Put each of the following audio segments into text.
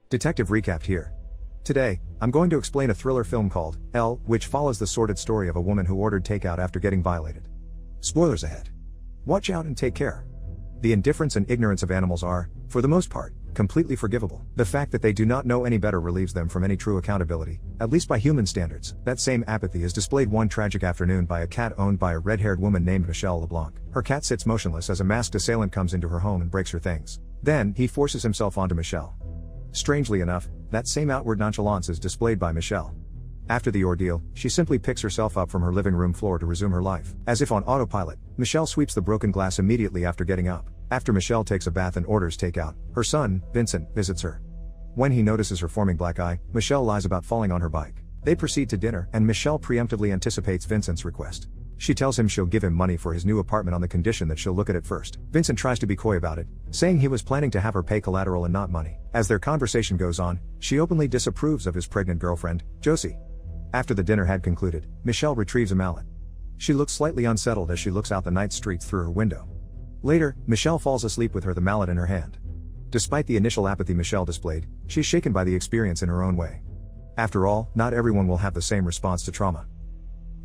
Detective Recapped here. Today, I'm going to explain a thriller film called Elle, which follows the sordid story of a woman who ordered takeout after getting violated. Spoilers ahead. Watch out and take care. The indifference and ignorance of animals are, for the most part, completely forgivable. The fact that they do not know any better relieves them from any true accountability, at least by human standards. That same apathy is displayed one tragic afternoon by a cat owned by a red-haired woman named Michelle LeBlanc. Her cat sits motionless as a masked assailant comes into her home and breaks her things. Then, he forces himself onto Michelle. Strangely enough, that same outward nonchalance is displayed by Michelle. After the ordeal, she simply picks herself up from her living room floor to resume her life. As if on autopilot, Michelle sweeps the broken glass immediately after getting up. After Michelle takes a bath and orders takeout, her son, Vincent, visits her. When he notices her forming black eye, Michelle lies about falling on her bike. They proceed to dinner, and Michelle preemptively anticipates Vincent's request. She tells him she'll give him money for his new apartment on the condition that she'll look at it first. Vincent tries to be coy about it, saying he was planning to have her pay collateral and not money. As their conversation goes on, she openly disapproves of his pregnant girlfriend, Josie. After the dinner had concluded, Michelle retrieves a mallet. She looks slightly unsettled as she looks out the night streets through her window. Later, Michelle falls asleep with the mallet in her hand. Despite the initial apathy Michelle displayed, she's shaken by the experience in her own way. After all, not everyone will have the same response to trauma.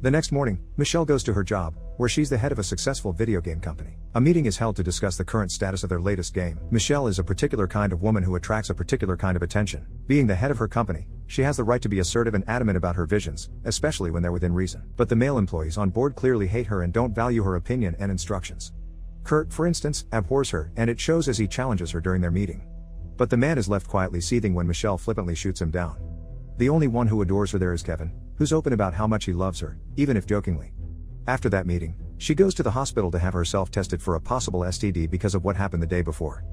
The next morning, Michelle goes to her job, where she's the head of a successful video game company. A meeting is held to discuss the current status of their latest game. Michelle is a particular kind of woman who attracts a particular kind of attention. Being the head of her company, she has the right to be assertive and adamant about her visions, especially when they're within reason. But the male employees on board clearly hate her and don't value her opinion and instructions. Kurt, for instance, abhors her, and it shows as he challenges her during their meeting. But the man is left quietly seething when Michelle flippantly shoots him down. The only one who adores her there is Kevin, who's open about how much he loves her, even if jokingly. After that meeting, she goes to the hospital to have herself tested for a possible STD because of what happened the day before.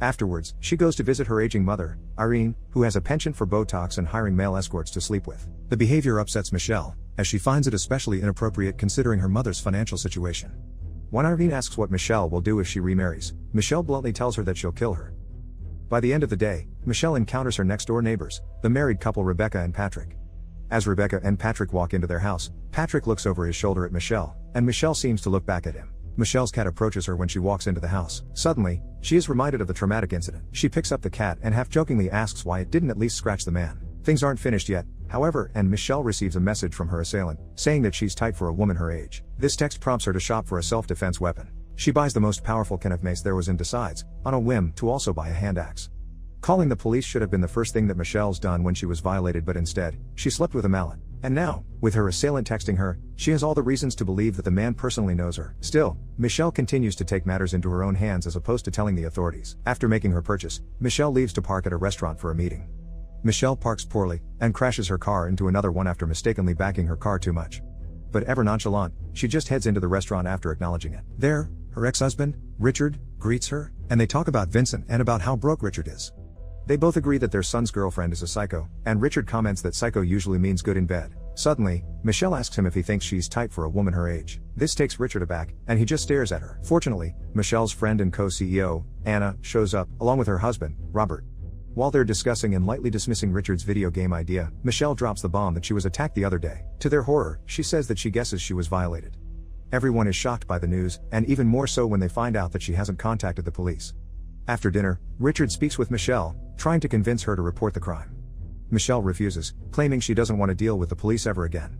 Afterwards, she goes to visit her aging mother, Irene, who has a penchant for Botox and hiring male escorts to sleep with. The behavior upsets Michelle, as she finds it especially inappropriate considering her mother's financial situation. When Irene asks what Michelle will do if she remarries, Michelle bluntly tells her that she'll kill her. By the end of the day, Michelle encounters her next-door neighbors, the married couple Rebecca and Patrick. As Rebecca and Patrick walk into their house, Patrick looks over his shoulder at Michelle, and Michelle seems to look back at him. Michelle's cat approaches her when she walks into the house. Suddenly, she is reminded of the traumatic incident. She picks up the cat and half-jokingly asks why it didn't at least scratch the man. Things aren't finished yet, however, and Michelle receives a message from her assailant, saying that she's tight for a woman her age. This text prompts her to shop for a self-defense weapon. She buys the most powerful kind of mace there was and decides, on a whim, to also buy a hand axe. Calling the police should have been the first thing that Michelle's done when she was violated, but instead, she slept with a mallet. And now, with her assailant texting her, she has all the reasons to believe that the man personally knows her. Still, Michelle continues to take matters into her own hands as opposed to telling the authorities. After making her purchase, Michelle leaves to park at a restaurant for a meeting. Michelle parks poorly, and crashes her car into another one after mistakenly backing her car too much. But ever nonchalant, she just heads into the restaurant after acknowledging it. There, her ex-husband, Richard, greets her, and they talk about Vincent and about how broke Richard is. They both agree that their son's girlfriend is a psycho, and Richard comments that psycho usually means good in bed. Suddenly, Michelle asks him if he thinks she's tight for a woman her age. This takes Richard aback, and he just stares at her. Fortunately, Michelle's friend and co-CEO, Anna, shows up, along with her husband, Robert. While they're discussing and lightly dismissing Richard's video game idea, Michelle drops the bomb that she was attacked the other day. To their horror, she says that she guesses she was violated. Everyone is shocked by the news, and even more so when they find out that she hasn't contacted the police. After dinner, Richard speaks with Michelle, trying to convince her to report the crime. Michelle refuses, claiming she doesn't want to deal with the police ever again.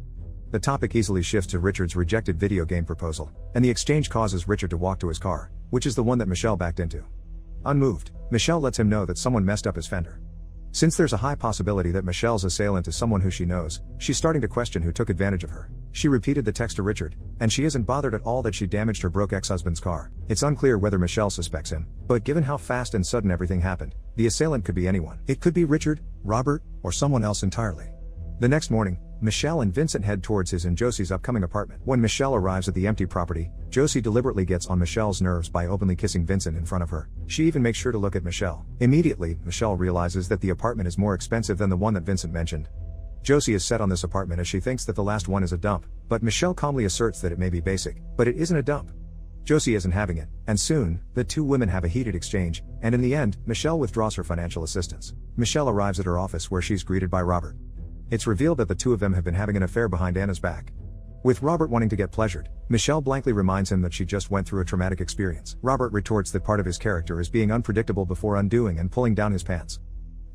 The topic easily shifts to Richard's rejected video game proposal, and the exchange causes Richard to walk to his car, which is the one that Michelle backed into. Unmoved, Michelle lets him know that someone messed up his fender. Since there's a high possibility that Michelle's assailant is someone who she knows, she's starting to question who took advantage of her. She repeated the text to Richard, and she isn't bothered at all that she damaged her broke ex-husband's car. It's unclear whether Michelle suspects him, but given how fast and sudden everything happened, the assailant could be anyone. It could be Richard, Robert, or someone else entirely. The next morning, Michelle and Vincent head towards his and Josie's upcoming apartment. When Michelle arrives at the empty property, Josie deliberately gets on Michelle's nerves by openly kissing Vincent in front of her. She even makes sure to look at Michelle. Immediately, Michelle realizes that the apartment is more expensive than the one that Vincent mentioned. Josie is set on this apartment as she thinks that the last one is a dump, but Michelle calmly asserts that it may be basic, but it isn't a dump. Josie isn't having it, and soon, the two women have a heated exchange, and in the end, Michelle withdraws her financial assistance. Michelle arrives at her office where she's greeted by Robert. It's revealed that the two of them have been having an affair behind Anna's back. With Robert wanting to get pleasured, Michelle blankly reminds him that she just went through a traumatic experience. Robert retorts that part of his character is being unpredictable before undoing and pulling down his pants.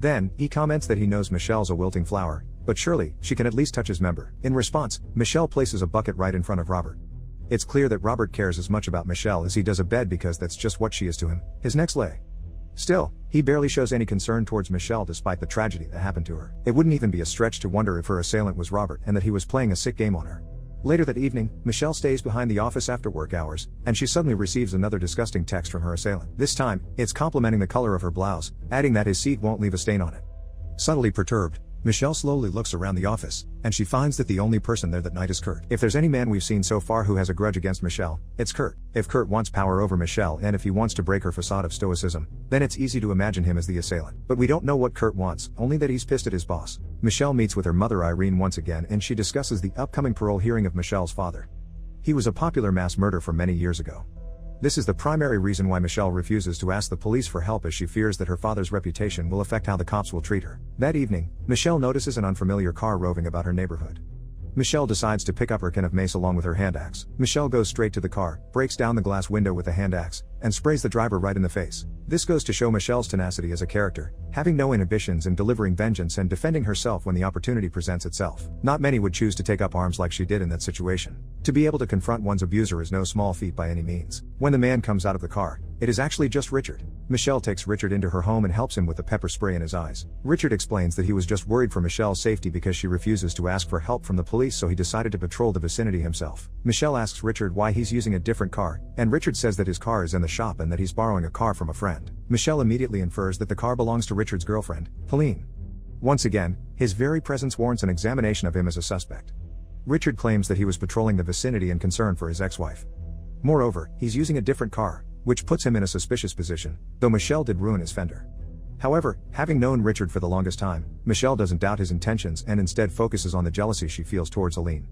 Then, he comments that he knows Michelle's a wilting flower, but surely, she can at least touch his member. In response, Michelle places a bucket right in front of Robert. It's clear that Robert cares as much about Michelle as he does a bed because that's just what she is to him, his next lay. Still, he barely shows any concern towards Michelle despite the tragedy that happened to her. It wouldn't even be a stretch to wonder if her assailant was Robert and that he was playing a sick game on her. Later that evening, Michelle stays behind the office after work hours, and she suddenly receives another disgusting text from her assailant. This time, it's complimenting the color of her blouse, adding that his seat won't leave a stain on it. Subtly perturbed, Michelle slowly looks around the office, and she finds that the only person there that night is Kurt. If there's any man we've seen so far who has a grudge against Michelle, it's Kurt. If Kurt wants power over Michelle and if he wants to break her facade of stoicism, then it's easy to imagine him as the assailant. But we don't know what Kurt wants, only that he's pissed at his boss. Michelle meets with her mother Irene once again and she discusses the upcoming parole hearing of Michelle's father. He was a popular mass murderer from many years ago. This is the primary reason why Michelle refuses to ask the police for help, as she fears that her father's reputation will affect how the cops will treat her. That evening, Michelle notices an unfamiliar car roving about her neighborhood. Michelle decides to pick up her can of mace along with her hand axe. Michelle goes straight to the car, breaks down the glass window with the hand axe, and sprays the driver right in the face. This goes to show Michelle's tenacity as a character, having no inhibitions in delivering vengeance and defending herself when the opportunity presents itself. Not many would choose to take up arms like she did in that situation. To be able to confront one's abuser is no small feat by any means. When the man comes out of the car, it is actually just Richard. Michelle takes Richard into her home and helps him with the pepper spray in his eyes. Richard explains that he was just worried for Michelle's safety because she refuses to ask for help from the police, so he decided to patrol the vicinity himself. Michelle asks Richard why he's using a different car, and Richard says that his car is in the shop and that he's borrowing a car from a friend. Michelle immediately infers that the car belongs to Richard's girlfriend, Helene. Once again, his very presence warrants an examination of him as a suspect. Richard claims that he was patrolling the vicinity in concern for his ex-wife. Moreover, he's using a different car, which puts him in a suspicious position, though Michelle did ruin his fender. However, having known Richard for the longest time, Michelle doesn't doubt his intentions and instead focuses on the jealousy she feels towards Helene.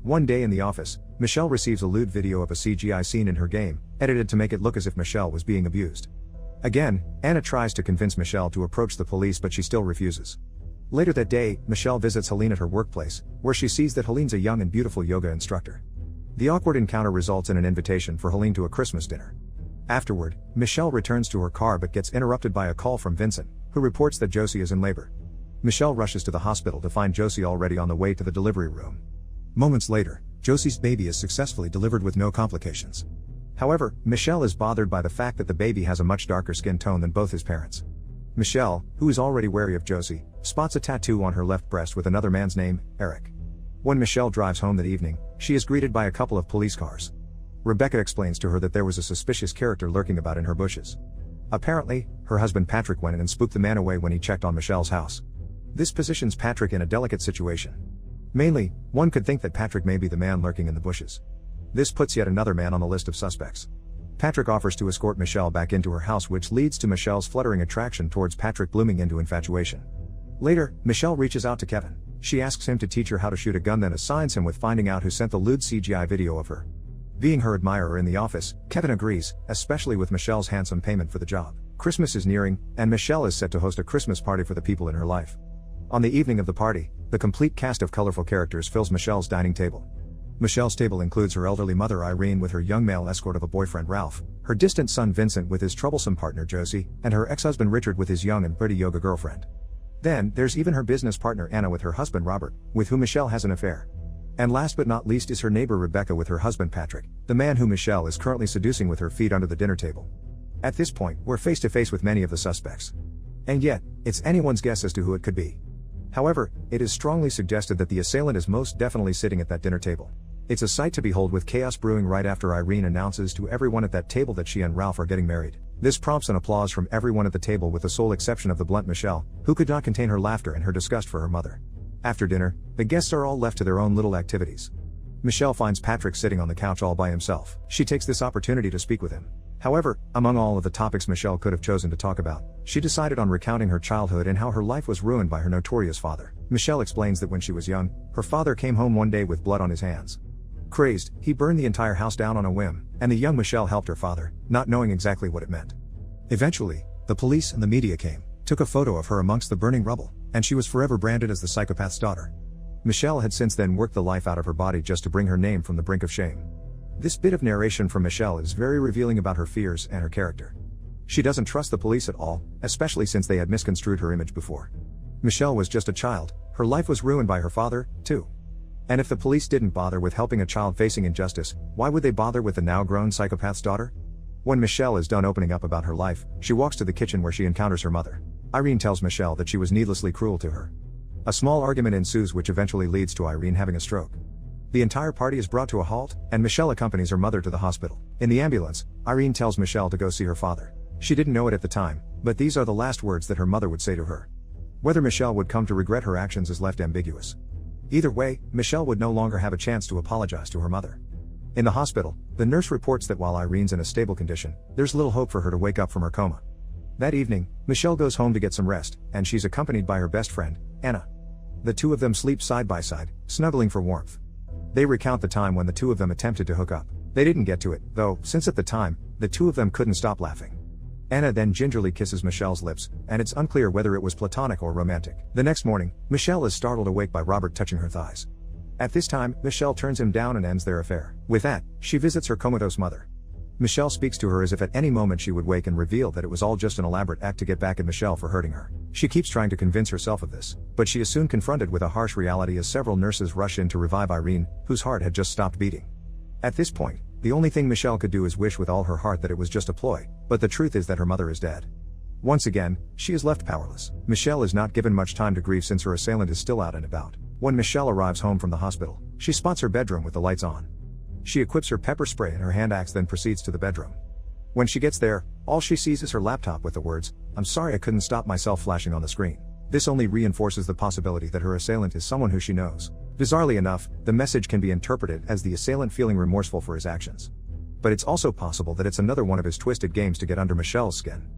One day in the office, Michelle receives a lewd video of a CGI scene in her game, edited to make it look as if Michelle was being abused. Again, Anna tries to convince Michelle to approach the police, but she still refuses. Later that day, Michelle visits Helene at her workplace, where she sees that Helene's a young and beautiful yoga instructor. The awkward encounter results in an invitation for Helene to a Christmas dinner. Afterward, Michelle returns to her car but gets interrupted by a call from Vincent, who reports that Josie is in labor. Michelle rushes to the hospital to find Josie already on the way to the delivery room. Moments later, Josie's baby is successfully delivered with no complications. However, Michelle is bothered by the fact that the baby has a much darker skin tone than both his parents. Michelle, who is already wary of Josie, spots a tattoo on her left breast with another man's name, Eric. When Michelle drives home that evening, she is greeted by a couple of police cars. Rebecca explains to her that there was a suspicious character lurking about in her bushes. Apparently, her husband Patrick went in and spooked the man away when he checked on Michelle's house. This positions Patrick in a delicate situation. Mainly, one could think that Patrick may be the man lurking in the bushes. This puts yet another man on the list of suspects. Patrick offers to escort Michelle back into her house, which leads to Michelle's fluttering attraction towards Patrick blooming into infatuation. Later, Michelle reaches out to Kevin. She asks him to teach her how to shoot a gun, then assigns him with finding out who sent the lewd CGI video of her. Being her admirer in the office, Kevin agrees, especially with Michelle's handsome payment for the job. Christmas is nearing, and Michelle is set to host a Christmas party for the people in her life. On the evening of the party, the complete cast of colorful characters fills Michelle's dining table. Michelle's table includes her elderly mother Irene with her young male escort of a boyfriend Ralph, her distant son Vincent with his troublesome partner Josie, and her ex-husband Richard with his young and pretty yoga girlfriend. Then, there's even her business partner Anna with her husband Robert, with whom Michelle has an affair. And last but not least is her neighbor Rebecca with her husband Patrick, the man who Michelle is currently seducing with her feet under the dinner table. At this point, we're face to face with many of the suspects. And yet, it's anyone's guess as to who it could be. However, it is strongly suggested that the assailant is most definitely sitting at that dinner table. It's a sight to behold, with chaos brewing right after Irene announces to everyone at that table that she and Ralph are getting married. This prompts an applause from everyone at the table with the sole exception of the blunt Michelle, who could not contain her laughter and her disgust for her mother. After dinner, the guests are all left to their own little activities. Michelle finds Patrick sitting on the couch all by himself. She takes this opportunity to speak with him. However, among all of the topics Michelle could have chosen to talk about, she decided on recounting her childhood and how her life was ruined by her notorious father. Michelle explains that when she was young, her father came home one day with blood on his hands. Crazed, he burned the entire house down on a whim, and the young Michelle helped her father, not knowing exactly what it meant. Eventually, the police and the media came, took a photo of her amongst the burning rubble, and she was forever branded as the psychopath's daughter. Michelle had since then worked the life out of her body just to bring her name from the brink of shame. This bit of narration from Michelle is very revealing about her fears and her character. She doesn't trust the police at all, especially since they had misconstrued her image before. Michelle was just a child, her life was ruined by her father, too. And if the police didn't bother with helping a child facing injustice, why would they bother with the now-grown psychopath's daughter? When Michelle is done opening up about her life, she walks to the kitchen where she encounters her mother. Irene tells Michelle that she was needlessly cruel to her. A small argument ensues which eventually leads to Irene having a stroke. The entire party is brought to a halt, and Michelle accompanies her mother to the hospital. In the ambulance, Irene tells Michelle to go see her father. She didn't know it at the time, but these are the last words that her mother would say to her. Whether Michelle would come to regret her actions is left ambiguous. Either way, Michelle would no longer have a chance to apologize to her mother. In the hospital, the nurse reports that while Irene's in a stable condition, there's little hope for her to wake up from her coma. That evening, Michelle goes home to get some rest, and she's accompanied by her best friend, Anna. The two of them sleep side by side, snuggling for warmth. They recount the time when the two of them attempted to hook up. They didn't get to it, though, since at the time, the two of them couldn't stop laughing. Anna then gingerly kisses Michelle's lips, and it's unclear whether it was platonic or romantic. The next morning, Michelle is startled awake by Robert touching her thighs. At this time, Michelle turns him down and ends their affair. With that, she visits her comatose mother. Michelle speaks to her as if at any moment she would wake and reveal that it was all just an elaborate act to get back at Michelle for hurting her. She keeps trying to convince herself of this, but she is soon confronted with a harsh reality as several nurses rush in to revive Irene, whose heart had just stopped beating. At this point, the only thing Michelle could do is wish with all her heart that it was just a ploy, but the truth is that her mother is dead. Once again, she is left powerless. Michelle is not given much time to grieve since her assailant is still out and about. When Michelle arrives home from the hospital, she spots her bedroom with the lights on. She equips her pepper spray and her hand axe, then proceeds to the bedroom. When she gets there, all she sees is her laptop with the words, "I'm sorry I couldn't stop myself," flashing on the screen. This only reinforces the possibility that her assailant is someone who she knows. Bizarrely enough, the message can be interpreted as the assailant feeling remorseful for his actions. But it's also possible that it's another one of his twisted games to get under Michelle's skin.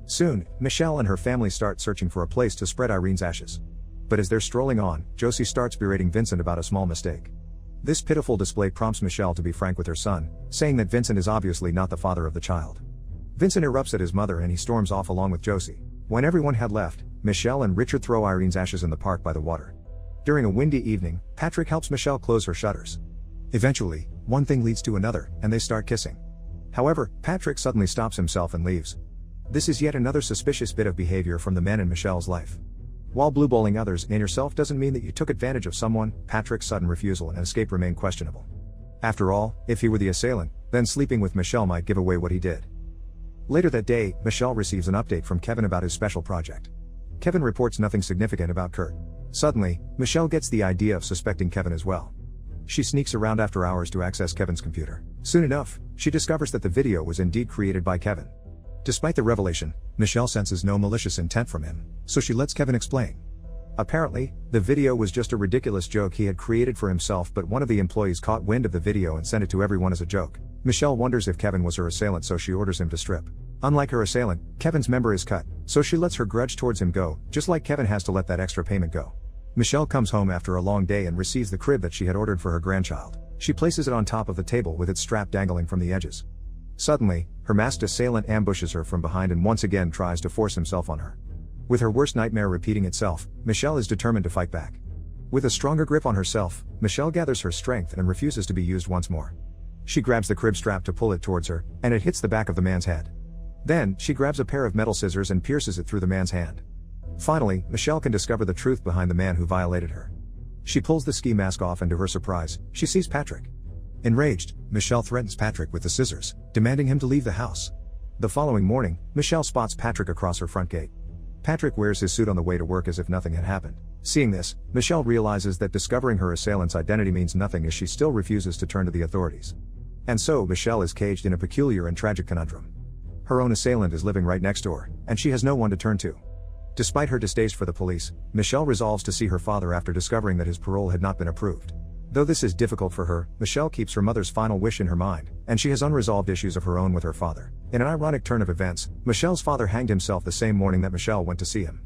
Soon, Michelle and her family start searching for a place to spread Irene's ashes. But as they're strolling on, Josie starts berating Vincent about a small mistake. This pitiful display prompts Michelle to be frank with her son, saying that Vincent is obviously not the father of the child. Vincent erupts at his mother and he storms off along with Josie. When everyone had left, Michelle and Richard throw Irene's ashes in the park by the water. During a windy evening, Patrick helps Michelle close her shutters. Eventually, one thing leads to another, and they start kissing. However, Patrick suddenly stops himself and leaves. This is yet another suspicious bit of behavior from the men in Michelle's life. While blueballing others and yourself doesn't mean that you took advantage of someone, Patrick's sudden refusal and escape remain questionable. After all, if he were the assailant, then sleeping with Michelle might give away what he did. Later that day, Michelle receives an update from Kevin about his special project. Kevin reports nothing significant about Kurt. Suddenly, Michelle gets the idea of suspecting Kevin as well. She sneaks around after hours to access Kevin's computer. Soon enough, she discovers that the video was indeed created by Kevin. Despite the revelation, Michelle senses no malicious intent from him, so she lets Kevin explain. Apparently, the video was just a ridiculous joke he had created for himself, but one of the employees caught wind of the video and sent it to everyone as a joke. Michelle wonders if Kevin was her assailant, so she orders him to strip. Unlike her assailant, Kevin's member is cut, so she lets her grudge towards him go, just like Kevin has to let that extra payment go. Michelle comes home after a long day and receives the crib that she had ordered for her grandchild. She places it on top of the table with its strap dangling from the edges. Suddenly, her masked assailant ambushes her from behind and once again tries to force himself on her. With her worst nightmare repeating itself, Michelle is determined to fight back. With a stronger grip on herself, Michelle gathers her strength and refuses to be used once more. She grabs the crib strap to pull it towards her, and it hits the back of the man's head. Then, she grabs a pair of metal scissors and pierces it through the man's hand. Finally, Michelle can discover the truth behind the man who violated her. She pulls the ski mask off and to her surprise, she sees Patrick. Enraged, Michelle threatens Patrick with the scissors, demanding him to leave the house. The following morning, Michelle spots Patrick across her front gate. Patrick wears his suit on the way to work as if nothing had happened. Seeing this, Michelle realizes that discovering her assailant's identity means nothing as she still refuses to turn to the authorities. And so, Michelle is caged in a peculiar and tragic conundrum. Her own assailant is living right next door, and she has no one to turn to. Despite her distaste for the police, Michelle resolves to see her father after discovering that his parole had not been approved. Though this is difficult for her, Michelle keeps her mother's final wish in her mind, and she has unresolved issues of her own with her father. In an ironic turn of events, Michelle's father hanged himself the same morning that Michelle went to see him.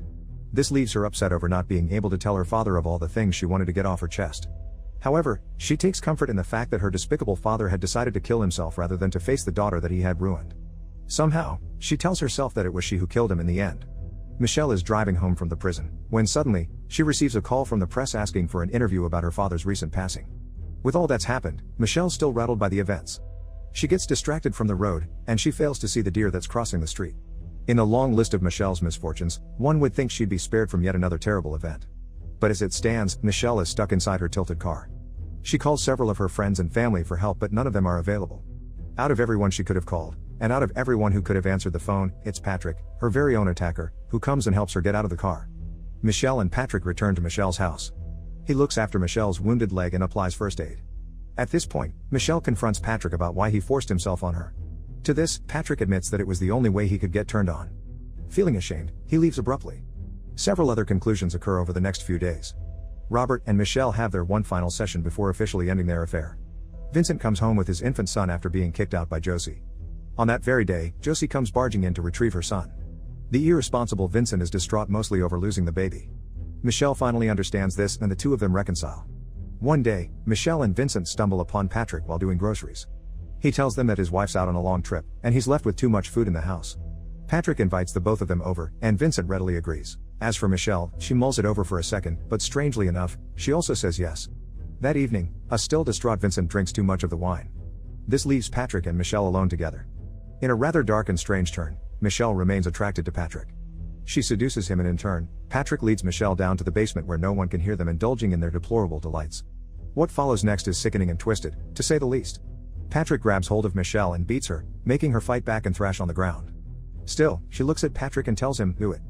This leaves her upset over not being able to tell her father of all the things she wanted to get off her chest. However, she takes comfort in the fact that her despicable father had decided to kill himself rather than to face the daughter that he had ruined. Somehow, she tells herself that it was she who killed him in the end. Michelle is driving home from the prison, when suddenly, she receives a call from the press asking for an interview about her father's recent passing. With all that's happened, Michelle's still rattled by the events. She gets distracted from the road, and she fails to see the deer that's crossing the street. In the long list of Michelle's misfortunes, one would think she'd be spared from yet another terrible event. But as it stands, Michelle is stuck inside her tilted car. She calls several of her friends and family for help, but none of them are available. Out of everyone she could have called, and out of everyone who could have answered the phone, it's Patrick, her very own attacker, who comes and helps her get out of the car. Michelle and Patrick return to Michelle's house. He looks after Michelle's wounded leg and applies first aid. At this point, Michelle confronts Patrick about why he forced himself on her. To this, Patrick admits that it was the only way he could get turned on. Feeling ashamed, he leaves abruptly. Several other conclusions occur over the next few days. Robert and Michelle have their one final session before officially ending their affair. Vincent comes home with his infant son after being kicked out by Josie. On that very day, Josie comes barging in to retrieve her son. The irresponsible Vincent is distraught mostly over losing the baby. Michelle finally understands this and the two of them reconcile. One day, Michelle and Vincent stumble upon Patrick while doing groceries. He tells them that his wife's out on a long trip, and he's left with too much food in the house. Patrick invites the both of them over, and Vincent readily agrees. As for Michelle, she mulls it over for a second, but strangely enough, she also says yes. That evening, a still distraught Vincent drinks too much of the wine. This leaves Patrick and Michelle alone together. In a rather dark and strange turn, Michelle remains attracted to Patrick. She seduces him, and in turn, Patrick leads Michelle down to the basement where no one can hear them indulging in their deplorable delights. What follows next is sickening and twisted, to say the least. Patrick grabs hold of Michelle and beats her, making her fight back and thrash on the ground. Still, she looks at Patrick and tells him, "Do it."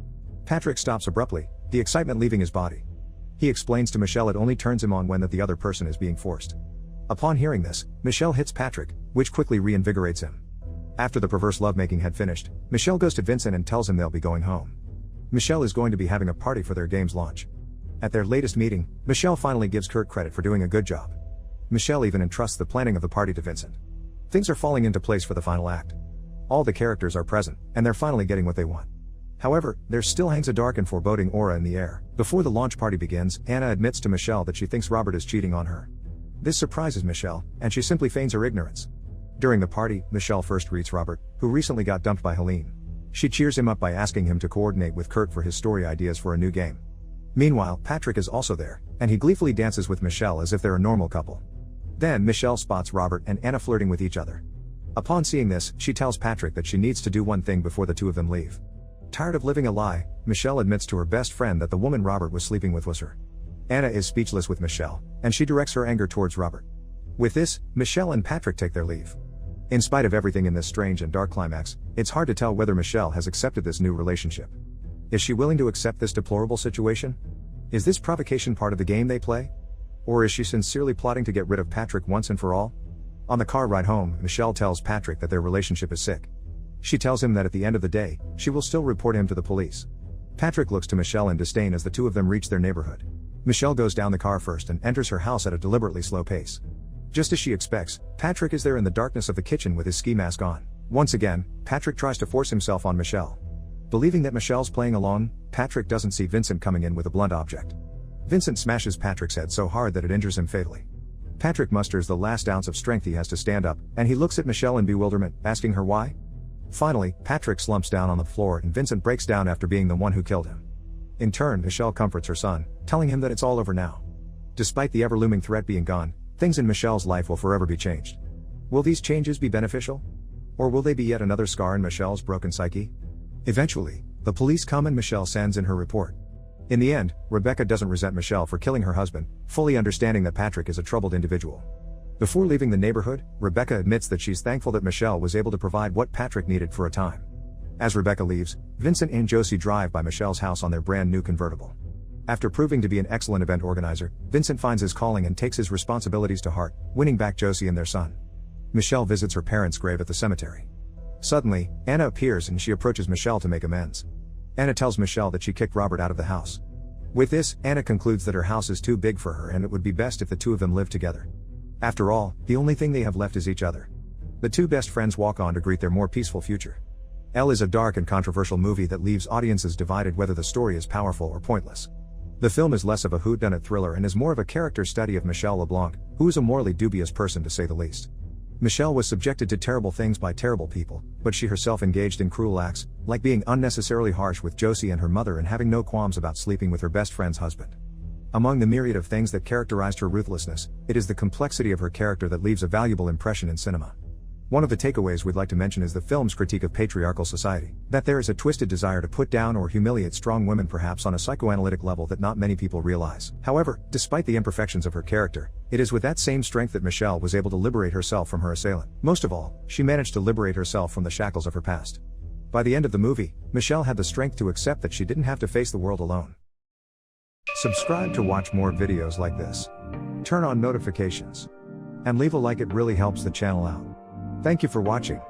Patrick stops abruptly, the excitement leaving his body. He explains to Michelle it only turns him on when that the other person is being forced. Upon hearing this, Michelle hits Patrick, which quickly reinvigorates him. After the perverse lovemaking had finished, Michelle goes to Vincent and tells him they'll be going home. Michelle is going to be having a party for their game's launch. At their latest meeting, Michelle finally gives Kurt credit for doing a good job. Michelle even entrusts the planning of the party to Vincent. Things are falling into place for the final act. All the characters are present, and they're finally getting what they want. However, there still hangs a dark and foreboding aura in the air. Before the launch party begins, Anna admits to Michelle that she thinks Robert is cheating on her. This surprises Michelle, and she simply feigns her ignorance. During the party, Michelle first greets Robert, who recently got dumped by Helene. She cheers him up by asking him to coordinate with Kurt for his story ideas for a new game. Meanwhile, Patrick is also there, and he gleefully dances with Michelle as if they're a normal couple. Then Michelle spots Robert and Anna flirting with each other. Upon seeing this, she tells Patrick that she needs to do one thing before the two of them leave. Tired of living a lie, Michelle admits to her best friend that the woman Robert was sleeping with was her. Anna is speechless with Michelle, and she directs her anger towards Robert. With this, Michelle and Patrick take their leave. In spite of everything in this strange and dark climax, it's hard to tell whether Michelle has accepted this new relationship. Is she willing to accept this deplorable situation? Is this provocation part of the game they play? Or is she sincerely plotting to get rid of Patrick once and for all? On the car ride home, Michelle tells Patrick that their relationship is sick. She tells him that at the end of the day, she will still report him to the police. Patrick looks to Michelle in disdain as the two of them reach their neighborhood. Michelle goes down the car first and enters her house at a deliberately slow pace. Just as she expects, Patrick is there in the darkness of the kitchen with his ski mask on. Once again, Patrick tries to force himself on Michelle. Believing that Michelle's playing along, Patrick doesn't see Vincent coming in with a blunt object. Vincent smashes Patrick's head so hard that it injures him fatally. Patrick musters the last ounce of strength he has to stand up, and he looks at Michelle in bewilderment, asking her why. Finally, Patrick slumps down on the floor and Vincent breaks down after being the one who killed him. In turn, Michelle comforts her son, telling him that it's all over now. Despite the ever-looming threat being gone, things in Michelle's life will forever be changed. Will these changes be beneficial? Or will they be yet another scar in Michelle's broken psyche? Eventually, the police come and Michelle sends in her report. In the end, Rebecca doesn't resent Michelle for killing her husband, fully understanding that Patrick is a troubled individual. Before leaving the neighborhood, Rebecca admits that she's thankful that Michelle was able to provide what Patrick needed for a time. As Rebecca leaves, Vincent and Josie drive by Michelle's house on their brand new convertible. After proving to be an excellent event organizer, Vincent finds his calling and takes his responsibilities to heart, winning back Josie and their son. Michelle visits her parents' grave at the cemetery. Suddenly, Anna appears and she approaches Michelle to make amends. Anna tells Michelle that she kicked Robert out of the house. With this, Anna concludes that her house is too big for her and it would be best if the two of them lived together. After all, the only thing they have left is each other. The two best friends walk on to greet their more peaceful future. Elle is a dark and controversial movie that leaves audiences divided whether the story is powerful or pointless. The film is less of a whodunit thriller and is more of a character study of Michelle LeBlanc, who is a morally dubious person to say the least. Michelle was subjected to terrible things by terrible people, but she herself engaged in cruel acts, like being unnecessarily harsh with Josie and her mother and having no qualms about sleeping with her best friend's husband. Among the myriad of things that characterized her ruthlessness, it is the complexity of her character that leaves a valuable impression in cinema. One of the takeaways we'd like to mention is the film's critique of patriarchal society. That there is a twisted desire to put down or humiliate strong women, perhaps on a psychoanalytic level that not many people realize. However, despite the imperfections of her character, it is with that same strength that Michelle was able to liberate herself from her assailant. Most of all, she managed to liberate herself from the shackles of her past. By the end of the movie, Michelle had the strength to accept that she didn't have to face the world alone. Subscribe to watch more videos like this. Turn on notifications. And leave a like, it really helps the channel out. Thank you for watching.